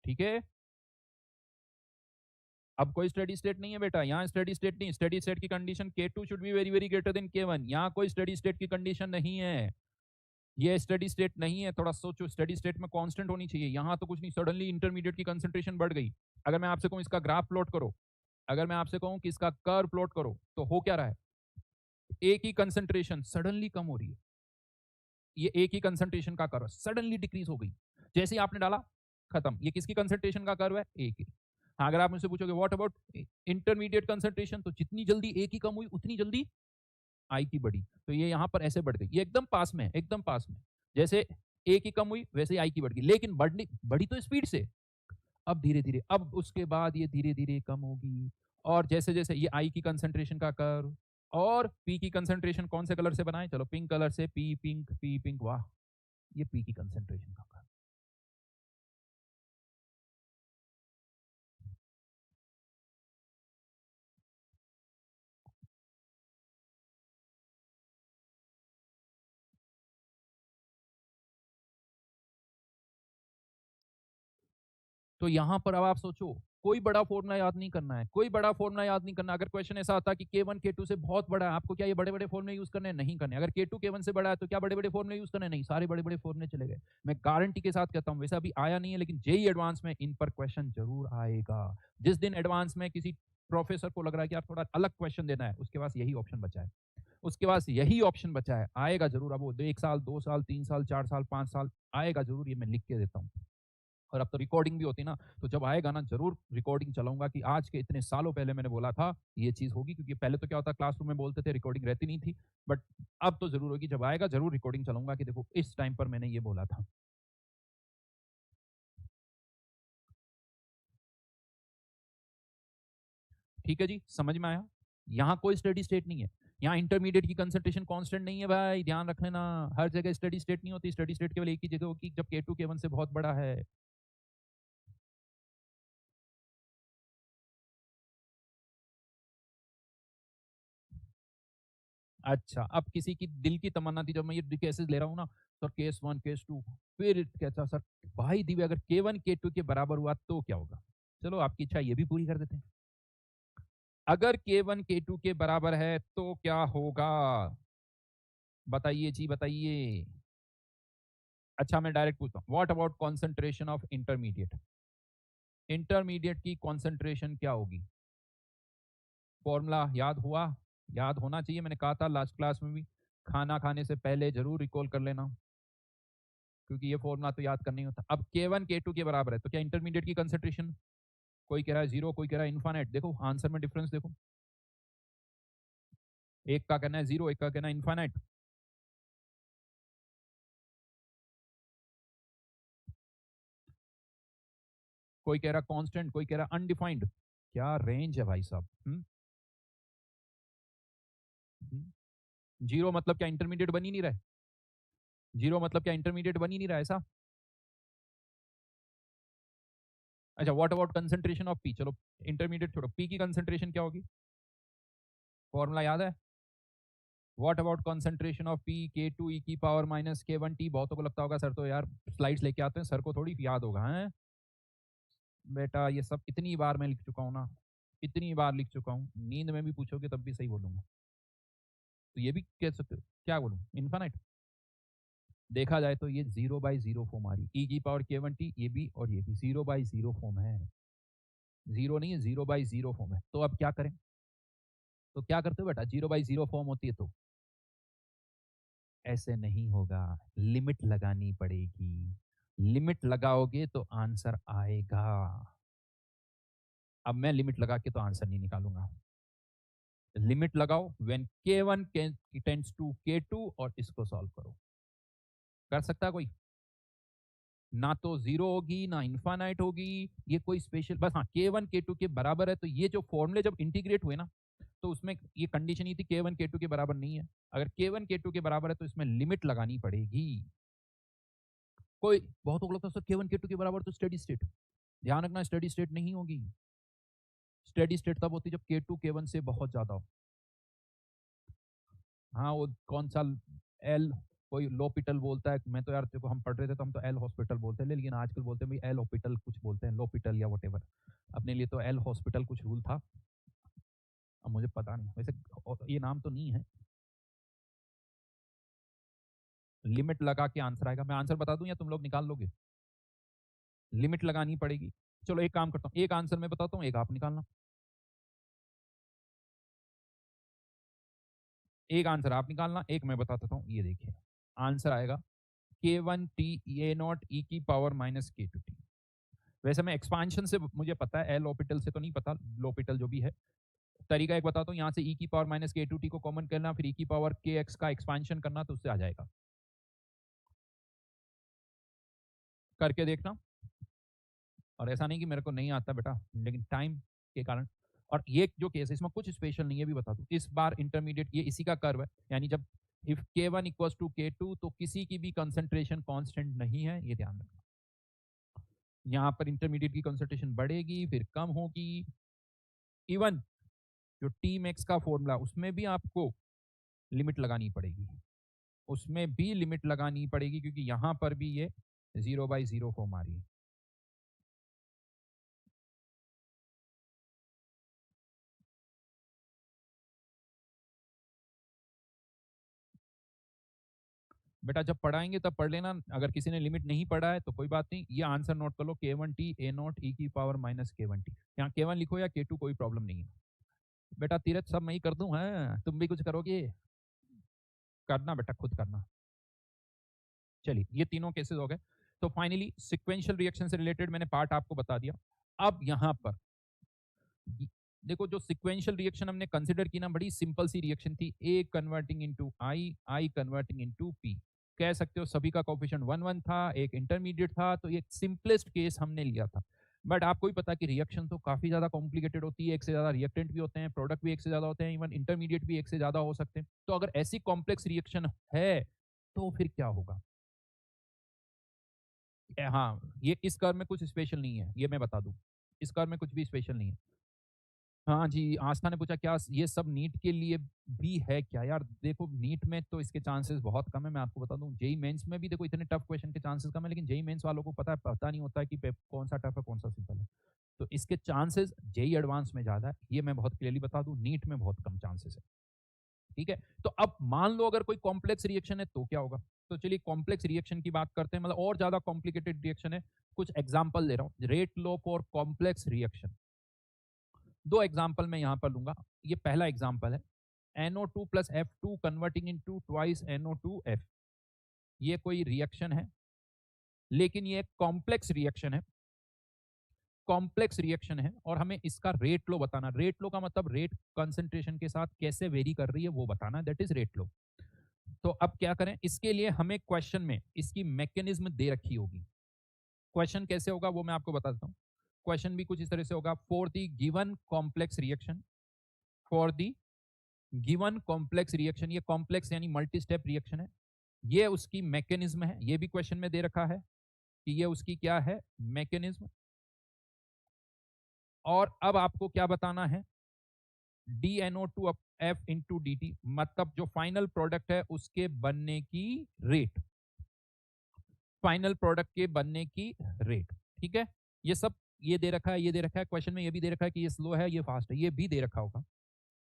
ठीक है, अब कोई स्टेडी स्टेट नहीं है बेटा, यहाँ स्टेडी स्टेट नहीं, स्टेडी स्टेट की condition K2 should be very very greater than K1, यहाँ कोई स्टेडी स्टेट की कंडीशन नहीं है, ये स्टेडी स्टेट नहीं है। थोड़ा सोचो, स्टेडी स्टेट में कांस्टेंट होनी चाहिए, यहाँ तो कुछ नहीं, सडनली इंटरमीडिएट की कंसंट्रेशन बढ़ गई। अगर मैं आपसे कहूँ इसका ग्राफ प्लॉट करो, अगर मैं आपसे कहूँ कि इसका कर्व प्लॉट करो, तो हो क्या रहा है? ए की कंसंट्रेशन सडनली कम हो रही है, ये ए की कंसंट्रेशन का कर्व सडनली डिक्रीज हो गई, जैसे ही आपने डाला खत्म। ये किसकी कंसंट्रेशन का कर्व है? ए की। हाँ, अगर आप मुझसे पूछोगे व्हाट अबाउट इंटरमीडिएट कंसंट्रेशन, तो जितनी जल्दी ए की कम हुई उतनी जल्दी आई की बढ़ी, तो ये यहाँ पर ऐसे बढ़ गई, ये एकदम पास में है, एकदम पास में। जैसे ए की कम हुई वैसे ही आई की बढ़ गई, लेकिन बढ़नी बढ़ी तो स्पीड से, अब धीरे धीरे, अब उसके बाद ये धीरे धीरे कम होगी, और जैसे जैसे ये आई की कंसंट्रेशन का कर्व, और पी की कंसंट्रेशन कौन से कलर से बनाए? चलो पिंक कलर से, पी पिंक, पी पिंक, वाह, ये पी की कंसंट्रेशन का कर्व। तो यहां पर अब आप सोचो, कोई बड़ा फॉर्मूला याद नहीं करना है, कोई बड़ा फॉर्मूला याद नहीं करना। अगर क्वेश्चन ऐसा आता कि K1 K2 से बहुत बड़ा है, आपको क्या ये बड़े बड़े फॉर्मूले यूज करने नहीं करने? अगर K2 K1 से बड़ा है तो क्या बड़े बड़े फॉर्मूले यूज करने? नहीं, सारे बड़े बड़े फॉर्मूले चले गए। मैं गारंटी के साथ कहता हूं, वैसे अभी आया नहीं है, लेकिन जेई एडवांस में इन पर क्वेश्चन जरूर आएगा। जिस दिन एडवांस में किसी प्रोफेसर को लग रहा है कि आप थोड़ा अलग क्वेश्चन देना है, उसके पास यही ऑप्शन बचा है, उसके पास यही ऑप्शन बचा है, आएगा जरूर। अब वो 1 साल 2 साल 3 साल 4 साल 5 साल आएगा जरूर, ये मैं लिख के देता हूँ। और अब तो रिकॉर्डिंग भी होती ना, तो जब आएगा ना जरूर रिकॉर्डिंग चलाऊंगा कि आज के इतने सालों पहले मैंने बोला था ये चीज होगी, क्योंकि पहले तो क्या होता क्लासरूम में बोलते थे रिकॉर्डिंग रहती नहीं थी, बट अब तो जरूर होगी, जब आएगा जरूर रिकॉर्डिंग चलाऊंगा कि देखो इस टाइम पर मैंने ये बोला था। ठीक है जी, समझ में आया। यहाँ कोई स्टडी स्टेट नहीं है, यहाँ इंटरमीडिएट की कंसंट्रेशन कांस्टेंट नहीं है भाई, ध्यान रख लेना। हर जगह स्टडी स्टेट नहीं होती, स्टडी स्टेट केवल एक ही जगह होगी जब K2 K1 से बहुत बड़ा है। अच्छा, अब किसी की दिल की तमन्ना थी जब मैं ये केसेस ले रहा हूँ ना, sir case one case two, फिर कहता सर भाई दिव्य अगर K1 K2 के बराबर हुआ तो क्या होगा। चलो आपकी इच्छा ये भी पूरी कर देते हैं। अगर K1 K2 के बराबर है तो क्या होगा, बताइए जी बताइए। अच्छा मैं डायरेक्ट पूछता हूँ, what about concentration of intermediate, intermediate की कॉन्सेंट्रेशन क्या होगी। फॉर्मूला याद हुआ, याद होना चाहिए, मैंने कहा था लास्ट क्लास में भी, खाना खाने से पहले जरूर रिकॉल कर लेना, क्योंकि ये फॉर्मूला तो याद करना ही होता। अब K1 K2 के बराबर है तो क्या इंटरमीडिएट की कंसेंट्रेशन, कोई कह रहा है जीरो, कोई कह रहा है इन्फानेट, देखो आंसर में डिफरेंस देखो, एक का कहना है जीरो, एक का कहना है इन्फानेट। कोई कह रहा कांस्टेंट, कोई कह रहा अनडिफाइंड, क्या रेंज है भाई साहब। जीरो मतलब क्या इंटरमीडिएट बन ही नहीं रहा है, जीरो मतलब क्या इंटरमीडिएट बन ही नहीं रहा है ऐसा। अच्छा what about concentration of P, चलो इंटरमीडिएट छोड़ो, पी की कंसंट्रेशन क्या होगी, फॉर्मूला याद है। What about concentration of P K2 e की पावर माइनस K1 t, बहुतों को लगता होगा सर तो यार स्लाइड्स लेके आते हैं, सर को थोड़ी याद होगा है बेटा, ये सब इतनी बार मैं लिख चुका हूँ ना, इतनी बार लिख चुका हूँ, नींद में भी पूछोगे तब भी सही बोलूंगा। तो ये भी कह सकते हो, क्या बोलूँ इन्फानाइट, देखा जाए तो ये 0/0 फॉर्म आ रही, ई की पावर K1 t, ये भी और ये भी 0/0 फॉर्म है, जीरो नहीं है 0/0 फॉर्म है। तो अब क्या करें, तो क्या करते हो बेटा, 0/0 फॉर्म होती है तो ऐसे नहीं होगा, लिमिट लगानी पड़ेगी, लिमिट लगाओगे तो आंसर आएगा। अब मैं लिमिट लगा के तो आंसर नहीं निकालूंगा, लिमिट लगाओ when K1 tends to K2 और इसको सॉल्व करो। कर सकता है कोई, ना तो जीरो होगी ना इन्फानाइट होगी, ये कोई स्पेशल, बस हाँ K1 K2 के बराबर है, तो ये जो फॉर्मूले जब इंटीग्रेट हुए ना, तो उसमें ये कंडीशन ही थी K1 K2 के बराबर नहीं है, अगर K1 K2 के बराबर है तो इसमें लिमिट लगानी पड़ेगी। कोई बहुत लोग लगता है सर K1 K2 के बराबर तो स्टेडी स्टेट, ध्यान रखना स्टेडी स्टेट नहीं होगी, स्टेडी स्टेट तब होती है जब K2 K1 से बहुत ज्यादा हो। हाँ वो कौन सा एल, कोई लोपिटल बोलता है, मैं तो यार देखो हम पढ़ रहे थे तो हम तो एल हॉस्पिटल बोलते हैं, लेकिन आजकल बोलते हैं भाई एल हॉस्पिटल, कुछ बोलते हैं लोपिटल या वट, अपने लिए तो एल हॉस्पिटल कुछ रूल था, अब मुझे पता नहीं वैसे, ये नाम तो नहीं है। लिमिट लगा के आंसर आएगा, मैं आंसर बता दूं या तुम लोग निकाल लोगे, लिमिट लगानी पड़ेगी। चलो एक काम करता हूँ, एक आंसर मैं बताता हूँ, एक आप निकालना, एक आंसर आप निकालना, एक मैं बता देता हूँ, ये देखिए आंसर आएगा K1 t A0 e की पावर माइनस K2 t। वैसे मैं एक्सपांशन से मुझे पता है, एल ऑपिटल से तो नहीं पता, लोपिटल जो भी है, तरीका एक बताता हूँ, यहाँ से e की पावर माइनस K2 t को कॉमन करना, फिर e की पावर kx का एक्सपांशन करना, तो उससे आ जाएगा, करके देखना। और ऐसा नहीं कि मेरे को नहीं आता बेटा, लेकिन टाइम के कारण, और ये जो केस है इसमें कुछ स्पेशल नहीं है, भी बता दूं इस बार इंटरमीडिएट ये इसी का कर्व है, यानी जब if K1 equals to K2 तो किसी की भी कंसंट्रेशन कांस्टेंट नहीं है, ये ध्यान रखना। यहाँ पर इंटरमीडिएट की कंसंट्रेशन बढ़ेगी फिर कम होगी, इवन जो टी मैक्स का फॉर्मूला उसमें भी आपको लिमिट लगानी पड़ेगी, उसमें भी लिमिट लगानी पड़ेगी, क्योंकि यहाँ पर भी ये 0/0 फॉर्म आ रही है। बेटा जब पढ़ाएंगे तब पढ़ लेना, अगर किसी ने लिमिट नहीं पढ़ा है तो कोई बात नहीं, ये आंसर नोट कर लो, K1 t A0 e की पावर माइनस K1 t, यहाँ K1 लिखो या K2 कोई प्रॉब्लम नहीं है। बेटा तीरथ सब मैं ही कर दूं, है तुम भी कुछ करोगे, करना बेटा खुद करना। चलिए ये तीनों केसेस हो गए। तो फाइनली सिक्वेंशियल रिएक्शन से रिलेटेड मैंने पार्ट आपको बता दिया। अब यहाँ पर देखो, जो सिक्वेंशियल रिएक्शन हमने कंसिडर की ना, बड़ी सिंपल सी रिएक्शन थी, A converting into I converting into P. कह सकते हो सभी का कोफिशिएंट 1 1 था, एक इंटरमीडिएट था, तो एक सिंपलेस्ट केस हमने लिया था। बट आपको भी पता है कि रिएक्शन तो काफी ज्यादा कॉम्प्लिकेटेड होती है, एक से ज्यादा रिएक्टेंट भी होते हैं, प्रोडक्ट भी एक से ज्यादा होते हैं, इवन इंटरमीडिएट भी एक से ज्यादा हो सकते हैं। तो अगर ऐसी कॉम्प्लेक्स रिएक्शन है तो फिर क्या होगा? हाँ, ये इस कर्व में कुछ स्पेशल नहीं है, ये मैं बता दूं, इस कर्व में कुछ भी स्पेशल नहीं है। हाँ जी, आस्था ने पूछा क्या ये सब नीट के लिए भी है क्या? यार देखो, नीट में तो इसके चांसेस बहुत कम है, मैं आपको बता दूं। जेईई मेंस में भी देखो इतने टफ क्वेश्चन के चांसेस कम है, लेकिन जेईई मेंस वालों को पता नहीं होता है कि कौन सा टफ है कौन सा सिंपल है। तो इसके चांसेस जेईई एडवांस में ज्यादा है, ये मैं बहुत क्लियरली बता दूं। नीट में बहुत कम चांसेस है। ठीक है, तो अब मान लो अगर कोई कॉम्प्लेक्स रिएक्शन है तो क्या होगा? तो चलिए कॉम्प्लेक्स रिएक्शन की बात करते हैं, मतलब और ज्यादा कॉम्प्लिकेटेड रिएक्शन है। कुछ एग्जाम्पल दे रहा हूँ, rate low for complex reaction. दो एग्जाम्पल मैं यहां पर लूंगा। ये पहला एग्जाम्पल है, NO2 plus F2 converting into twice NO2F। ये कोई रिएक्शन है, लेकिन ये एक कॉम्प्लेक्स रिएक्शन है। कॉम्प्लेक्स रिएक्शन है और हमें इसका रेट लो बताना। रेट लो का मतलब रेट कंसंट्रेशन के साथ कैसे वेरी कर रही है वो बताना, दैट इज रेट लो। तो अब क्या करें, इसके लिए हमें क्वेश्चन में इसकी मैकेनिज्म दे रखी होगी। क्वेश्चन कैसे होगा वो मैं आपको बताता हूँ। क्वेश्चन भी कुछ इस तरह से होगा, for the given complex reaction, for the given complex reaction. ये कॉम्प्लेक्स यानी मल्टी स्टेप रिएक्शन है, ये उसकी मैकेनिज्म है। ये भी क्वेश्चन में दे रखा है कि ये उसकी क्या है, मैकेनिज्म। और अब आपको क्या बताना है, DNO2 F into D T, मतलब जो फाइनल प्रोडक्ट है उसके बनने की रेट, फाइनल प्रोडक्ट के बनने की रेट। ठीक है, ये सब ये दे रखा है, ये दे रखा है क्वेश्चन में, ये भी दे रखा है कि ये स्लो है, ये फास्ट है, ये भी दे रखा होगा।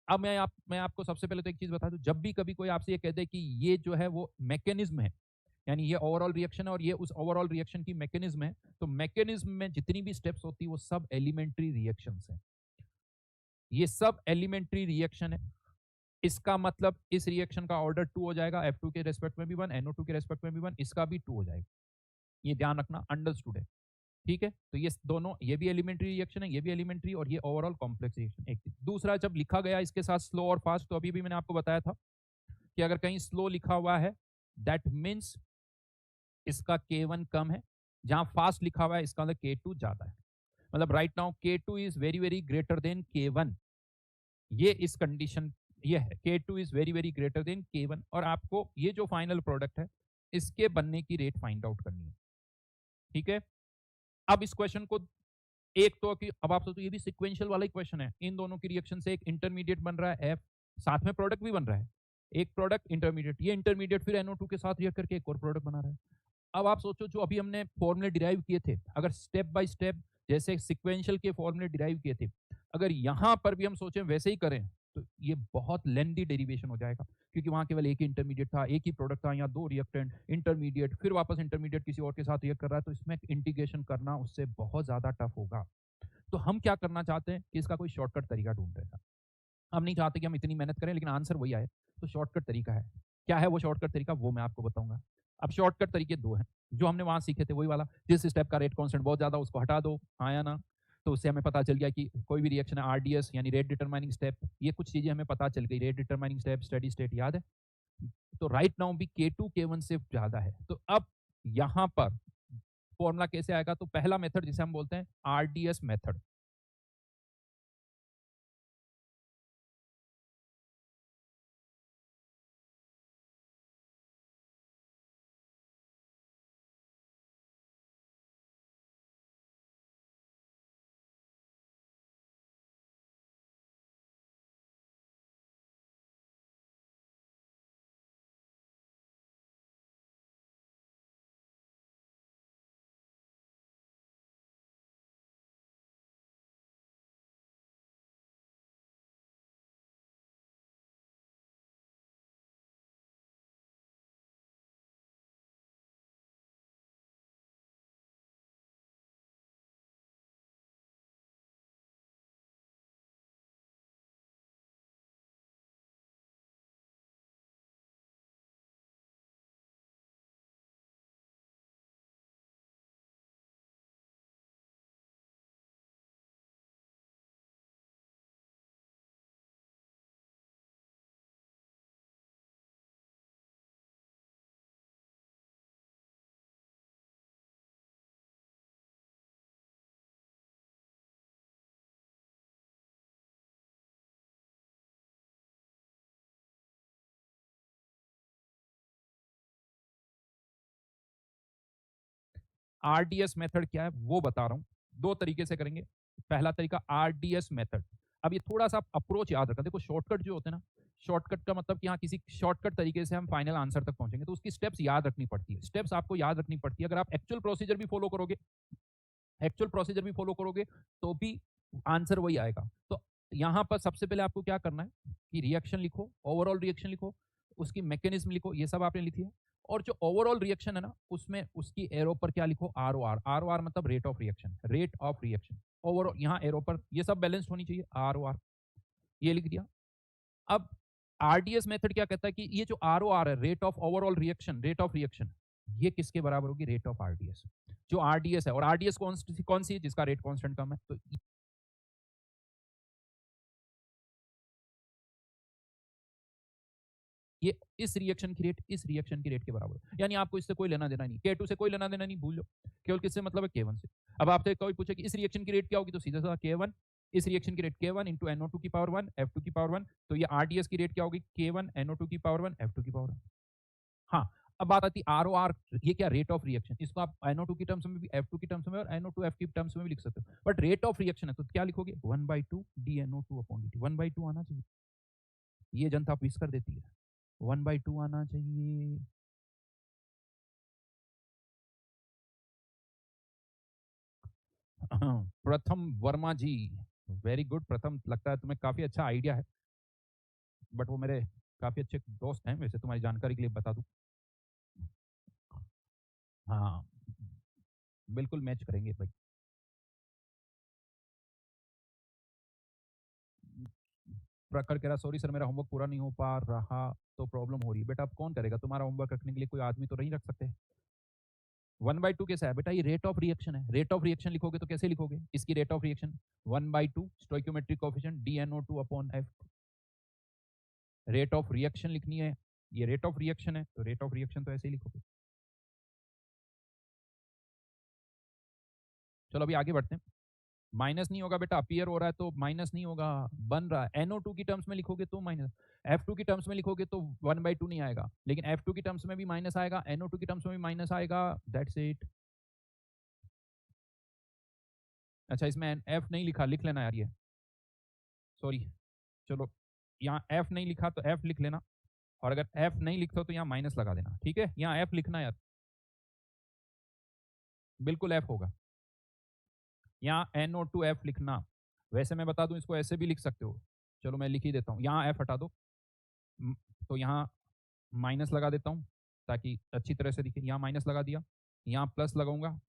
अब मैं आपको सबसे पहले तो एक चीज बता दूं, जब भी कभी कोई आपसे ये कह दे कि ये जो है वो मैकेनिज्म है, यानी ये ओवरऑल रिएक्शन है और ये उस ओवरऑल रिएक्शन की मैकेनिज्म है, तो मैकेनिज्म में जितनी भी स्टेप्स होती है वो सब एलिमेंट्री रिएक्शंस हैं। ये सब एलिमेंट्री रिएक्शन है। इसका मतलब इस रिएक्शन का ऑर्डर 2 हो जाएगा, F2 के रेस्पेक्ट में भी 1, NO2 के रेस्पेक्ट में भी 1, इसका भी 2 हो जाएगा। ये ध्यान रखना, अंडरस्टूड है। ठीक है, तो ये दोनों, ये भी एलिमेंट्री रिएक्शन है, ये भी एलिमेंट्री, और ये ओवरऑल कॉम्प्लेक्स रिएक्शन। एक दूसरा, जब लिखा गया इसके साथ स्लो और फास्ट, तो अभी भी मैंने आपको बताया था कि अगर कहीं स्लो लिखा हुआ है दैट मीन्स इसका K1 कम है, जहां फास्ट लिखा हुआ है इसका मतलब K2 ज्यादा है। मतलब right now K2 is very very greater than K1। ये इस कंडीशन ये है, K2 is very very greater than K1, और आपको ये जो फाइनल प्रोडक्ट है इसके बनने की रेट फाइंड आउट करनी है। ठीक है, अब इस क्वेश्चन को एक तो कि अब आप सोचो ये भी सिक्वेंशियल वाला ही क्वेश्चन है, इन दोनों की रिएक्शन से एक इंटरमीडिएट बन रहा है F, साथ में प्रोडक्ट भी बन रहा है, एक प्रोडक्ट इंटरमीडिएट, ये इंटरमीडिएट फिर NO2 के साथ रिएक्ट करके एक और प्रोडक्ट बना रहा है। अब आप सोचो जो अभी हमने फॉर्मूले डिराइव किए थे, अगर स्टेप बाय स्टेप जैसे सिक्वेंशियल के फॉर्मूले डिराइव किए थे, अगर यहां पर भी हम सोचें वैसे ही करें, तो ये बहुत लेंदी डेरिवेशन हो जाएगा, क्योंकि वहां केवल एक ही इंटरमीडिएट था, एक ही प्रोडक्ट था, यहाँ दो रिएक्टेंट, इंटरमीडिएट, फिर वापस इंटरमीडिएट किसी और के साथ रिएक्ट कर रहा है, तो इसमें इंटीग्रेशन करना उससे बहुत ज्यादा टफ होगा। तो हम क्या करना चाहते हैं कि इसका कोई शॉर्टकट तरीका ढूंढ रहे हैं। हम नहीं चाहते कि हम इतनी मेहनत करें लेकिन आंसर वही आए, तो शॉर्टकट तरीका है। क्या है वो शॉर्टकट तरीका, वो मैं आपको बताऊंगा। अब शॉर्टकट तरीके दो हैं, जो हमने वहां सीखे थे वही वाला, जिस स्टेप का रेट कांस्टेंट बहुत ज्यादा उसको हटा दो, हाँ या ना। तो उससे हमें पता चल गया कि कोई भी रिएक्शन है RDS यानी रेट डिटरमाइनिंग स्टेप, ये कुछ चीजें हमें पता चल गई, rate determining step, steady state, याद है। तो राइट नाउ भी K2 K1 से ज्यादा है। तो अब यहां पर फॉर्मूला कैसे आएगा, तो पहला मेथड जिसे हम बोलते हैं RDS मेथड। आरडीएस मेथड क्या है वो बता रहा हूं। दो तरीके से करेंगे। पहला तरीका आरडीएस मेथड। अब ये थोड़ा सा अप्रोच याद रखना। देखो शॉर्टकट जो होते हैं ना, शॉर्टकट का मतलब कि हाँ किसी शॉर्टकट तरीके से हम फाइनल आंसर तक पहुंचेंगे, तो उसकी स्टेप्स याद रखनी पड़ती है। स्टेप्स आपको याद रखनी पड़ती है। अगर आप एक्चुअल प्रोसीजर भी फॉलो करोगे, तो भी आंसर वही आएगा। तो यहाँ पर सबसे पहले आपको क्या करना है कि रिएक्शन लिखो, ओवरऑल रिएक्शन लिखो, उसकी मैकेनिज्म लिखो, ये सब आपने लिखी है। और जो ओवरऑल रिएक्शन है ना, उसमें उसकी एरो पर क्या लिखो, R O R. R O R मतलब rate of reaction, rate of reaction. Overall यहाँ एरो पर ये सब बैलेंस्ड होनी चाहिए, आर ओ आर, ये लिख दिया। अब आरडीएस मेथड क्या कहता है कि ये जो आर ओ आर है, rate of overall reaction, rate of reaction, ये किसके बराबर होगी, रेट ऑफ आरडीएस। जो आरडीएस है, और आरडीएस कौन सी है, जिसका रेट कांस्टेंट कम है, तो ये इस रिएक्शन की रेट इस रिएक्शन की रेट के बराबर है। यानी आपको इससे कोई लेना देना नहीं, K2 से कोई लेना देना नहीं, भूल लो। केवल किससे मतलब है, K1 से। अब आपसे कोई पूछे कि इस रिएक्शन की रेट क्या होगी, तो सीधा सीधा K1, इस रिएक्शन की रेट K1 इंटू NO2 की पावर 1 F2 की पावर 1। तो ये आरडीएस की रेट क्या होगी, K1 NO2 की पावर 1 F2 की पावर 1। हाँ, अब बात आती है आर ओ आर, ये क्या, रेट ऑफ रिएक्शन। इसको आप NO2 की टर्म्स में भी, F2 की टर्म्स में और NO2F की टर्म्स में भी लिख सकते हो। बट रेट ऑफ रिएक्शन है तो क्या लिखोगे, 1/2 DNO2 अपॉन dt। 1/2 आना चाहिए, ये जनता मिस कर देती है। 1/2 आना चाहिए। प्रथम वर्मा जी, वेरी गुड प्रथम, लगता है तुम्हें काफी अच्छा आइडिया है। बट वो मेरे काफी अच्छे दोस्त हैं, वैसे तुम्हारी जानकारी के लिए बता दूं। हाँ, बिल्कुल मैच करेंगे भाई। प्रखर कह रहा सॉरी सर मेरा होमवर्क पूरा नहीं हो पा रहा तो प्रॉब्लम हो रही है। बेटा अब कौन करेगा तुम्हारा होमवर्क रखने के लिए, कोई आदमी तो नहीं रख सकते। 1/2 कैसा है बेटा, ये रेट ऑफ रिएक्शन है। रेट ऑफ रिएक्शन लिखोगे तो कैसे लिखोगे, इसकी rate of reaction 1/2 stoichiometric coefficient DNO2 upon F। Rate of reaction लिखनी है, ये रेट ऑफ रिएक्शन है, तो रेट ऑफ रिएक्शन तो ऐसे ही लिखोगे। चलो अभी आगे बढ़ते हैं। माइनस नहीं होगा बेटा, अपीयर हो रहा है तो माइनस नहीं होगा, बन रहा है। NO2 की टर्म्स में लिखोगे तो माइनस, F2 की टर्म्स में लिखोगे तो 1/2 नहीं आएगा, लेकिन F2 की टर्म्स में भी माइनस आएगा, NO2 की टर्म्स में भी माइनस आएगा। That's it. अच्छा इसमें F नहीं लिखा, लिख लेना यार ये, सॉरी। चलो यहाँ F नहीं लिखा तो F लिख लेना, और अगर F नहीं लिखते हो तो यहाँ माइनस लगा देना, ठीक है। यहाँ F लिखना यार, बिल्कुल F होगा। यहाँ NO2F लिखना। वैसे मैं बता दूं, इसको ऐसे भी लिख सकते हो, चलो मैं लिख ही देता हूँ। यहाँ F हटा दो, म- तो यहाँ माइनस लगा देता हूँ ताकि अच्छी तरह से दिखे। यहाँ माइनस लगा दिया, यहाँ प्लस लगाऊंगा,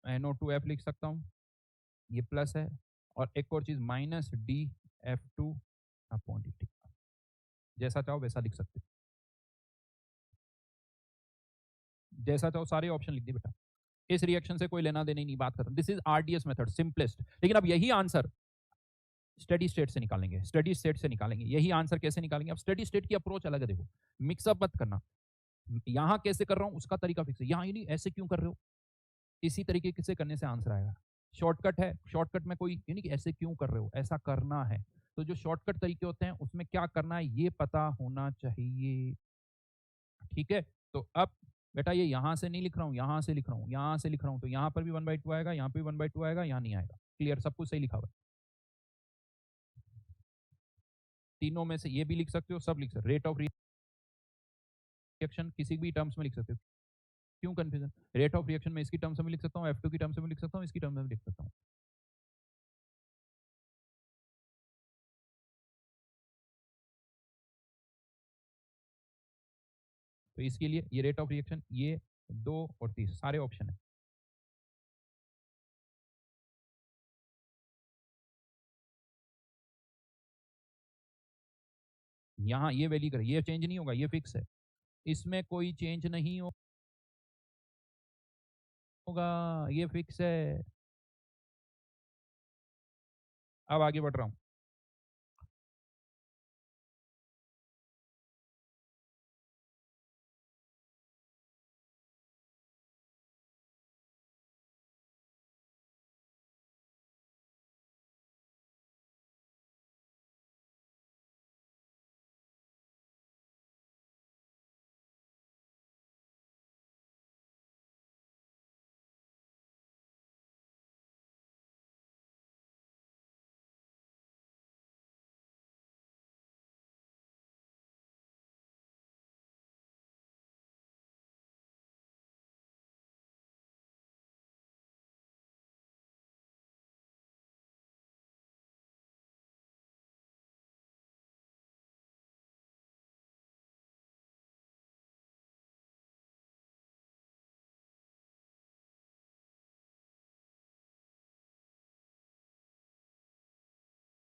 NO2F लिख सकता हूँ, ये प्लस है। और एक और चीज़, -DF2 अपॉन dt, जैसा चाहो वैसा लिख सकते हो, जैसा चाहो। सारे ऑप्शन लिख दिए बेटा, इस रिएक्शन से कोई लेना देना ही नहीं, बात खत्म। This is RDS method, simplest. लेकिन अब यही आंसर स्टडी स्टेट से निकालेंगे, स्टडी स्टेट से निकालेंगे। यही आंसर कैसे निकालेंगे, अब स्टडी स्टेट की अप्रोच अलग है। देखो मिक्सअप मत करना, यहाँ कैसे कर रहा हूँ उसका तरीका फिक्स है, यहाँ ही नहीं ऐसे क्यों कर रहे हो, इसी तरीके से करने से आंसर आएगा। शॉर्टकट है, शॉर्टकट में कोई ये नहीं कि ऐसे क्यों कर रहे हो, ऐसा करना है। तो जो शॉर्टकट तरीके होते हैं उसमें क्या करना है ये पता होना चाहिए, ठीक है। तो अब बेटा ये यहाँ से नहीं लिख रहा हूँ, यहाँ से लिख रहा हूँ, यहाँ से लिख रहा हूँ, तो यहाँ पर भी 1/2 आएगा, यहाँ पे भी 1/2 आएगा, यहाँ नहीं आएगा। क्लियर, सब कुछ सही लिखा हुआ है। तीनों में से ये भी लिख सकते हो, सब लिख सकते हो। रेट ऑफ रिएक्शन किसी भी टर्म्स में लिख सकते हो, क्यों कंफ्यूजन। रेट ऑफ रिएक्शन में इसकी टर्म्स में लिख सकता हूँ, F2 की टर्म्स में लिख सकता हूँ, इसकी टर्म्स में लिख सकता हूँ। तो इसके लिए ये रेट ऑफ रिएक्शन, ये 2 और 3 सारे ऑप्शन है। यहाँ ये वैल्यू करे, ये चेंज नहीं होगा, ये फिक्स है, इसमें कोई चेंज नहीं होगा, ये फिक्स है। अब आगे बढ़ रहा हूँ।